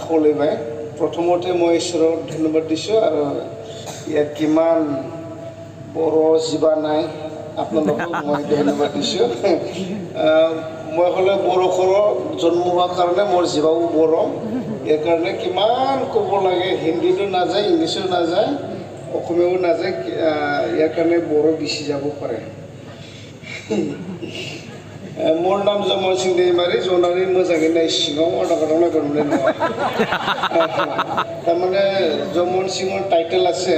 খাওলাইবাय प्रथमते মই ঈশ্বৰক ধন্যবাদ দিছোঁ আৰু ইয়াত কিমান बर' जिबा নাই আপোনালোকক মই ধন্যবাদ দিছোঁ মই হ'লে বড়োখৰ জন্ম হোৱাৰ কাৰণে মোৰ জিবাও বৰ' ইয়াৰ কাৰণে কিমান ক'ব লাগে হিন্দীটো নাযায় ইংলিছো নাযায় অসমীয়াও নাযায় ইয়াৰ কাৰণে বৰ' বেছি যাব পাৰে মোৰ নাম জমল সিং दैमारि জনাৰী मोजाङै नाय सिङाव आदा गादाव नायबा नुनाय नङा তাৰমানে জমল সিঙৰ টাইটেল আছে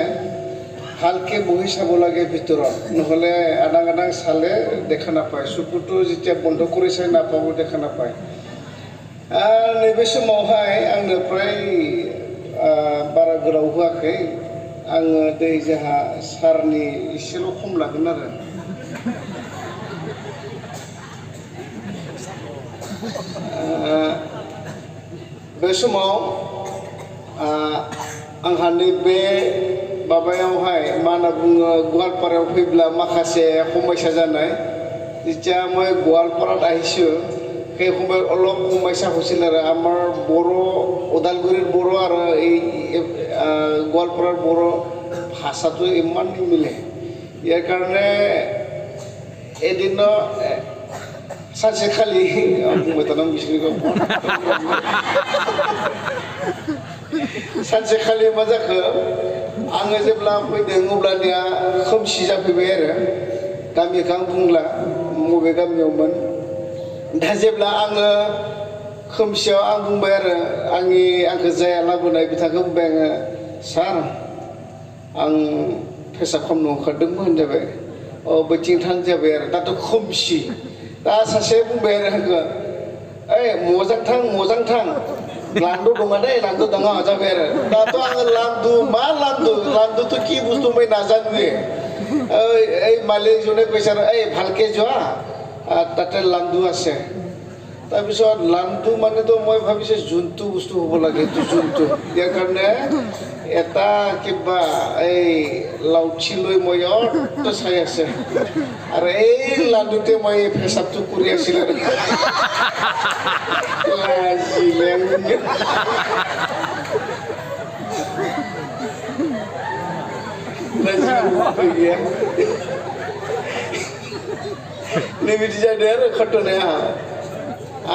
ভালকে বহি চাব লাগে ভিতৰত নহ'লে আদাং আদাং চালে দেখা নাপায় চকুটো যেতিয়া বন্ধ কৰি চাই নাপাব দেখা নাপায় नैबे समावहाय आंनो प्राय बारा गोलाव होआखै आङो दै जोंहा सारनि एसेल' खम लागोन आरो बे समाव आंहा नैबे माबायावहाय मा होनना बुङो गवालपारायाव फैब्ला माखासे समस्या जानाय যেতিয়া মই গোৱালপাৰাত আহিছোঁ সেই সময়ত অলপ সমস্যা হৈছিল আৰু আমাৰ বড়ো ওদালগুৰিৰ বড়ো আৰু এই গোৱালপাৰাৰ বড়ো ভাষাটো ইমান নিমিলে ইয়াৰ কাৰণে এদিন सानसेखालि बुंबाय थानांगौ बिसोरनिखौ सानसेखालि मा जाखो आङो जेब्ला फैदों अब्लानिया खोमसि जाफैबाय आरो गामिखौ आं बुंला बबे गामियावमोन दा जेब्ला आङो खोमसियाव आं बुंबाय आरो आंखौ जाया लाबोनाय बिथांखौ बुंबाय आङो सार आं फेसाब खालामनो ओंखारदोंमोन होनजाबाय बैथिं थां जाबाय आरो दाथ' खोमसि दा सासे बुंबाय आरो आंखौ ओइ मोजां थां लान्दु दङ दे लान्दु दङ जाबाय आरो दाथ' आङो लान्दुथ' কি বস্তু মই নাজানোৱে এই মালিকজনে কৈছে আৰু এই ভালকে যোৱা তাতে লান্দু আছে তাৰপিছত লান্দু মানেতো মই ভাবিছোঁ জন্তু বস্তু হ'ব লাগে এইটো জন্তু ইয়াৰ কাৰণে এটা কিবা এই লাউঠি লৈ মই অত চাই আছে আৰু এই লান্দুতে মই পেচাবটো কৰি আছিলোঁ नैबिदि जादों आरो घटनाया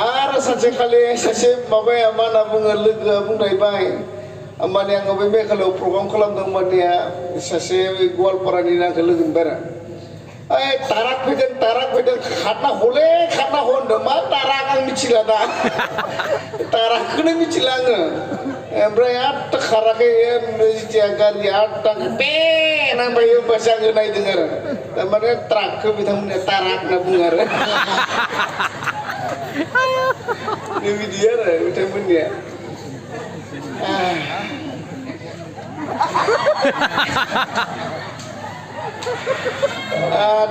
आरो सानसेखालि सासे माबाया मा होनना बुङो लोगोआ बुंनायबाय माने आङो बे मेघालयआव प्रग्राम खालामदों माने सासे गवालपारानि आंखौ लोगो मोनबाय आरो ओइ ताराक फैदों खारना होनदों मा ताराक आं मिथिला दा ताराकखौनो मिथिला आङो ओमफ्राय आद खाराखै जेथिया गारिया आद बे नांबाय होमबासो आङो नायदों आरो थारमाने ट्राकखौ बिथांमोनहा ताराक होनना बुङो आरो बेबायदि आरो बिथांमोननिया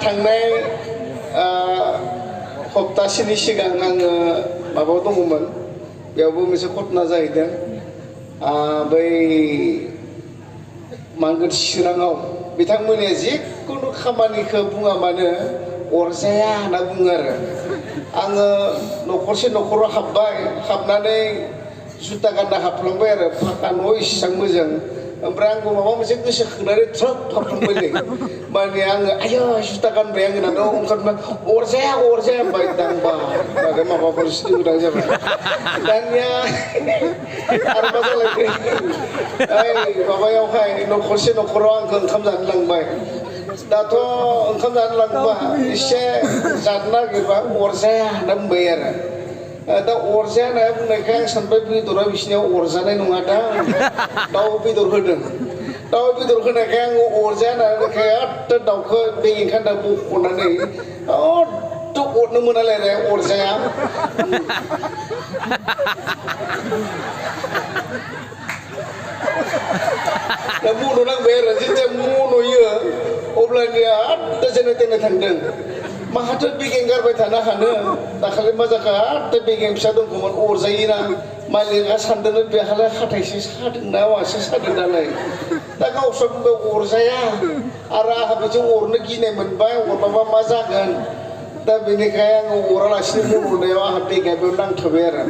थांनाय सप्तासेनि सिगां आङो माबायाव दङमोन बेयावबो मोनसे घटना जाहैदों बै मांगोर चिराङाव बिथांमोनहा जिखुनु खामानिखौ बुङा मानो अरजाया होनना बुङो आरो आङो न'खरसे न'खराव हाबनानै जुता गानना हाबलांबाय आरो फाका न' इसेबां मोजां ओमफ्राय आंबो माबा मोनसे गोसो खांनानै ट्रप हाबलांबाय माने आङो आयो जुता गानबाय आङो होननानै ओंखारबाय अरजाया होनबाय दांबाय माबाफोर सिदों गोदां जाबाय दानिया आरो मा जालायखो माबायावहाय न'खरसे न'खराव आंखौ ओंखाम जानो लांबाय दाथ' ओंखाम जानो लांबा एसे जानो नागिरबा अरजाया होनना बुंबाय आरो दा अरजाया होनना बुंनायखाय आं सानबाय बेदरा बिसिनियाव अरजानाय नङा दा दाउ बेदर होदों दाउ बेदर होनायखाय आङो अरजाया होननायखाय एथ' दाउखौ बे ओंखाम दा बख'नानै एथ' अरनो मोनालाय अरजाया दा मन' नांबाय आरो जेथिया मन'यो अब्लानिया एथ' जेने तेने थांदों माहाथो बेगें गारबाय थानो हानो दाखालि मा जाखो एथ' बेगें फिसा दंखौमोन अरजायोना मालिकआ सानदोंनो बेहालाय हाथायसो सादोंना मासो सादों दालाय दा गावस्रा बुंबाय अरजाया आरो आंहा बिदि अरनो गिनाय मोनबाय अरबाबा मा जागोन दा बेनिखाय आङो अरालासिनो मन'नायाव आंहा बेगें बेयाव नांथाबाय आरो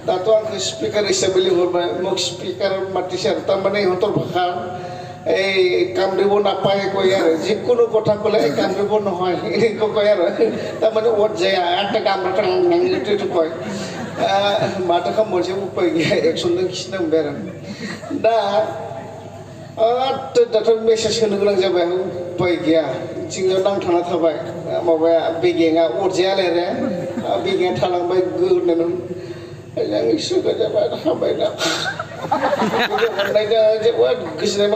दाथ' आंखौ स्पिकार हिसाबै लिंहरबाय मग स्पिकार मातिसार थारमाने हतर भाषा এই কামদেব নাপায় কয় আর যে কোনো কথা কলে কামদেব নহয় এনেকৈ কয় আৰু তাৰমানে অত যায় একটা কামটা নাংটো কয় মাথা খাম मोनसे उपाय गैया एक्सनजों खिनो मोनबाय आरो दा दाथ' मेसेज होनो गोनां जाबाय उपाय गैया जोंनियाव नांथाना थाबाय माबाया बेगेङा अरजायालाय आरो बेगेङा थालांबाय गोहोरनानै आं इसोरखौ जाबाय हाबाय दा अननायजों जोबोद गोजोननाय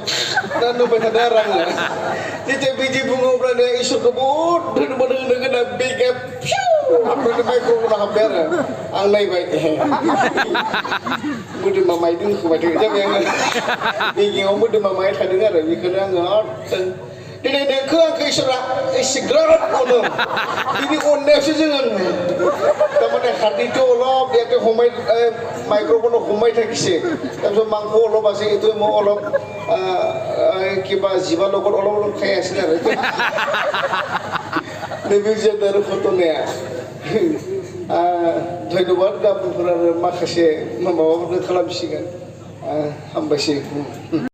दा नुबाय थादों आरो आङो जेथिया बिदि बुङोब्लानो इसोरखौ बहुद धन्यबाद होनो गोनां बेगेङा फिउ आफ्राय माइक्र'फनाव हाबबाय आरो आं नायबाय मोदोमा मायदों होबाय थायो जाबाय आङो बेगेङाव मोदोमा माय थादों आरो बेखौनो आङो दिनै नोंखौ आंखौ इसोरा एसेग्राब अनो बिनि अननायावसो जोङो थारमाने हार्दिखौ अलप ইয়াতে সোমাই মাইক্ৰ'ফোনত সোমাই থাকিছে তাৰপিছত মাংস অলপ আছে এইটো মই অলপ কিবা জীৱাৰ লগত অলপ অলপ খাই আছিলে আৰু नैबे आरो घटनाया धन्यबाद गाबोनफोर आरो माखासे माबाफोरखौ खालामसिगोन हामबायसै